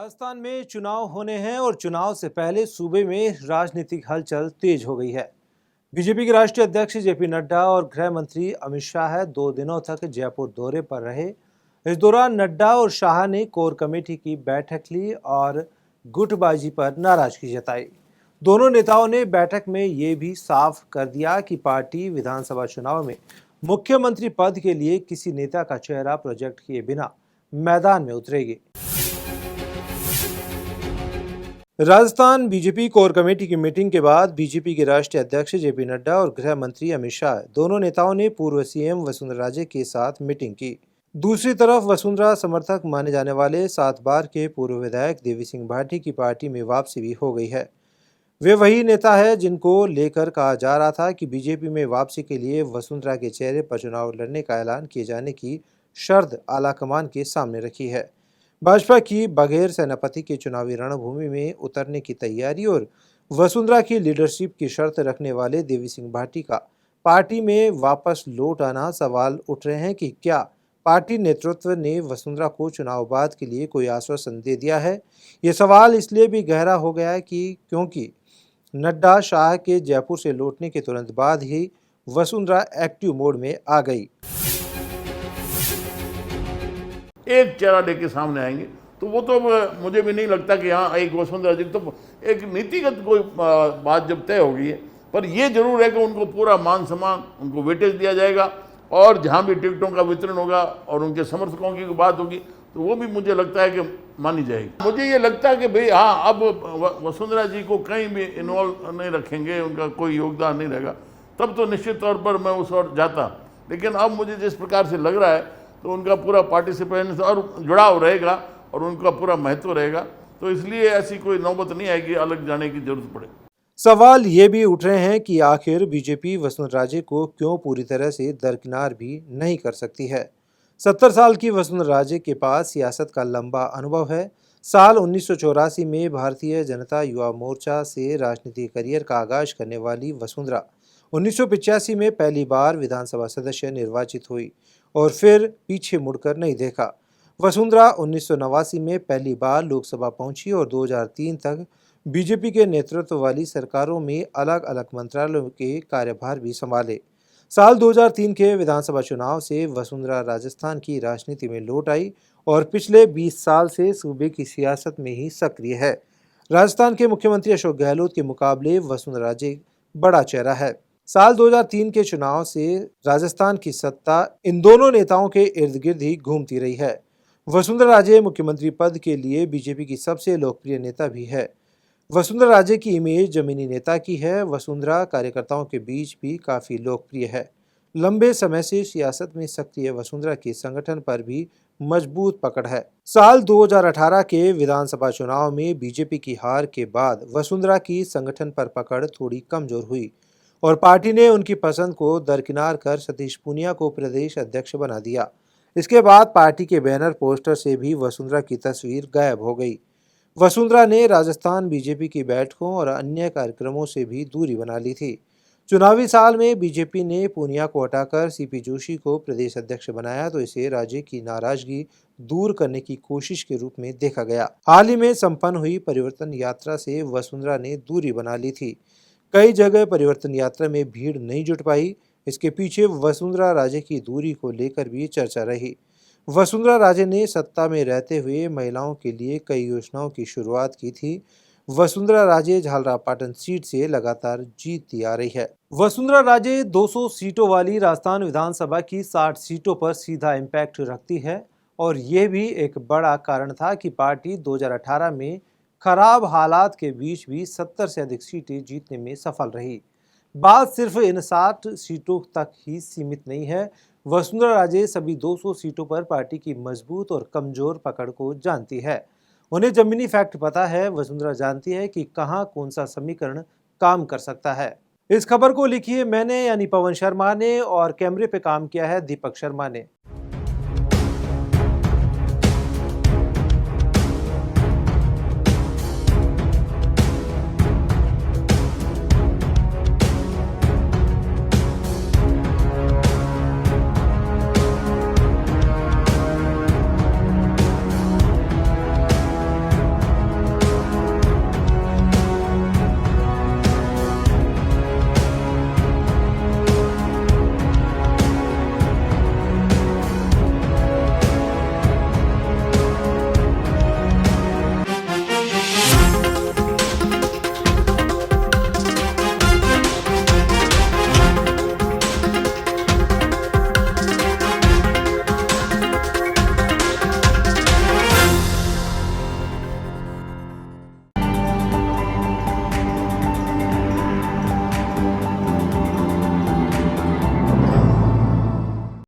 राजस्थान में चुनाव होने हैं और चुनाव से पहले सूबे में राजनीतिक हलचल तेज हो गई है। बीजेपी के राष्ट्रीय अध्यक्ष जेपी नड्डा और गृह मंत्री अमित शाह 2 दिनों तक जयपुर दौरे पर रहे। इस दौरान नड्डा और शाह ने कोर कमेटी की बैठक ली और गुटबाजी पर नाराजगी जताई। दोनों नेताओं ने बैठक में ये भी साफ कर दिया कि पार्टी विधानसभा चुनाव में मुख्यमंत्री पद के लिए किसी नेता का चेहरा प्रोजेक्ट किए बिना मैदान में उतरेगी। राजस्थान बीजेपी कोर कमेटी की मीटिंग के बाद बीजेपी के राष्ट्रीय अध्यक्ष जेपी नड्डा और गृह मंत्री अमित शाह दोनों नेताओं ने पूर्व सीएम वसुंधरा राजे के साथ मीटिंग की। दूसरी तरफ वसुंधरा समर्थक माने जाने वाले 7 बार के पूर्व विधायक देवी सिंह भाटी की पार्टी में वापसी भी हो गई है। वे वही नेता है जिनको लेकर कहा जा रहा था कि बीजेपी में वापसी के लिए वसुंधरा के चेहरे पर चुनाव लड़ने का ऐलान किए जाने की शर्त आलाकमान के सामने रखी है। भाजपा की बघेर सेनापति के चुनावी रणभूमि में उतरने की तैयारी और वसुंधरा की लीडरशिप की शर्त रखने वाले देवी सिंह भाटी का पार्टी में वापस लौट आना, सवाल उठ रहे हैं कि क्या पार्टी नेतृत्व ने वसुंधरा को चुनाव बाद के लिए कोई आश्वासन दे दिया है। ये सवाल इसलिए भी गहरा हो गया है कि क्योंकि नड्डा शाह के जयपुर से लौटने के तुरंत बाद ही वसुंधरा एक्टिव मोड में आ गई। एक चेहरा लेके सामने आएंगे तो वो तो मुझे भी नहीं लगता कि हाँ एक वसुंधरा जी तो एक नीतिगत कोई बात जब तय होगी है, पर ये जरूर है कि उनको पूरा मान सम्मान, उनको वेटेज दिया जाएगा और जहाँ भी टिकटों का वितरण होगा और उनके समर्थकों की बात होगी तो वो भी मुझे लगता है कि मानी जाएगी। मुझे ये लगता है कि भाई हाँ, अब वसुंधरा जी को कहीं भी इन्वॉल्व नहीं रखेंगे, उनका कोई योगदान नहीं रहेगा, तब तो निश्चित तौर पर मैं उस ओर जाता। लेकिन अब मुझे जिस प्रकार से लग रहा है तो उनका पूरा पार्टिसिपेशन और जुड़ाव रहेगा और उनका पूरा महत्व रहेगा, तो इसलिए ऐसी कोई नौबत नहीं आएगी अलग जाने की जरूरत पड़े। सवाल ये भी उठ रहे हैं कि आखिर बीजेपी वसुंधरा राजे को क्यों पूरी तरह से दरकिनार भी नहीं कर सकती है। 70 साल की वसुंधरा राजे के पास सियासत का लंबा अनुभव है। साल 1984 में भारतीय जनता युवा मोर्चा से राजनीतिक करियर का आगाज करने वाली वसुंधरा 1985 में पहली बार विधानसभा सदस्य निर्वाचित हुई और फिर पीछे मुड़कर नहीं देखा। वसुंधरा 1989 में पहली बार लोकसभा पहुंची और 2003 तक बीजेपी के नेतृत्व वाली सरकारों में अलग अलग मंत्रालयों के कार्यभार भी संभाले। साल 2003 के विधानसभा चुनाव से वसुंधरा राजस्थान की राजनीति में लौट आई और पिछले 20 साल से सूबे की सियासत में ही सक्रिय है। राजस्थान के मुख्यमंत्री अशोक गहलोत के मुकाबले वसुंधरा राजे बड़ा चेहरा है। साल 2003 के चुनाव से राजस्थान की सत्ता इन दोनों नेताओं के इर्द गिर्द ही घूमती रही है। वसुंधरा राजे मुख्यमंत्री पद के लिए बीजेपी की सबसे लोकप्रिय नेता भी है। वसुंधरा राजे की इमेज जमीनी नेता की है। वसुंधरा कार्यकर्ताओं के बीच भी काफी लोकप्रिय है। लंबे समय से सियासत में सक्रिय वसुंधरा के संगठन पर भी मजबूत पकड़ है। साल 2018 के विधानसभा चुनाव में बीजेपी की हार के बाद वसुंधरा की संगठन पर पकड़ थोड़ी कमजोर हुई और पार्टी ने उनकी पसंद को दरकिनार कर सतीश पूनिया को प्रदेश अध्यक्ष बना दिया। इसके बाद पार्टी के बैनर पोस्टर से भी वसुंधरा की तस्वीर गायब हो गई। वसुंधरा ने राजस्थान बीजेपी की बैठकों और अन्य कार्यक्रमों से भी दूरी बना ली थी। चुनावी साल में बीजेपी ने पूनिया को हटाकर सीपी जोशी को प्रदेश अध्यक्ष बनाया तो इसे राज्य की नाराजगी दूर करने की कोशिश के रूप में देखा गया। हाल ही में संपन्न हुई परिवर्तन यात्रा से वसुंधरा ने दूरी बना ली थी। कई जगह परिवर्तन यात्रा में भीड़ नहीं जुट पाई। इसके पीछे वसुंधरा राजे की दूरी को लेकर भी चर्चा रही। वसुंधरा राजे ने सत्ता में रहते हुए महिलाओं के लिए कई योजनाओं की शुरुआत की थी। वसुंधरा राजे झालरापाटन सीट से लगातार जीतती आ रही है। वसुंधरा राजे 200 सीटों वाली राजस्थान विधानसभा की 60 सीटों पर सीधा इम्पैक्ट रखती है और ये भी एक बड़ा कारण था कि पार्टी 2018 में खराब हालात के बीच भी 70 से अधिक सीटें जीतने में सफल रही। बात सिर्फ इन 60 सीटों तक ही सीमित नहीं है। वसुंधरा राजे सभी 200 सीटों पर पार्टी की मजबूत और कमजोर पकड़ को जानती है। उन्हें जमीनी फैक्ट पता है। वसुंधरा जानती है कि कहां कौन सा समीकरण काम कर सकता है। इस खबर को लिखी है मैंने यानी पवन शर्मा ने और कैमरे पे काम किया है दीपक शर्मा ने।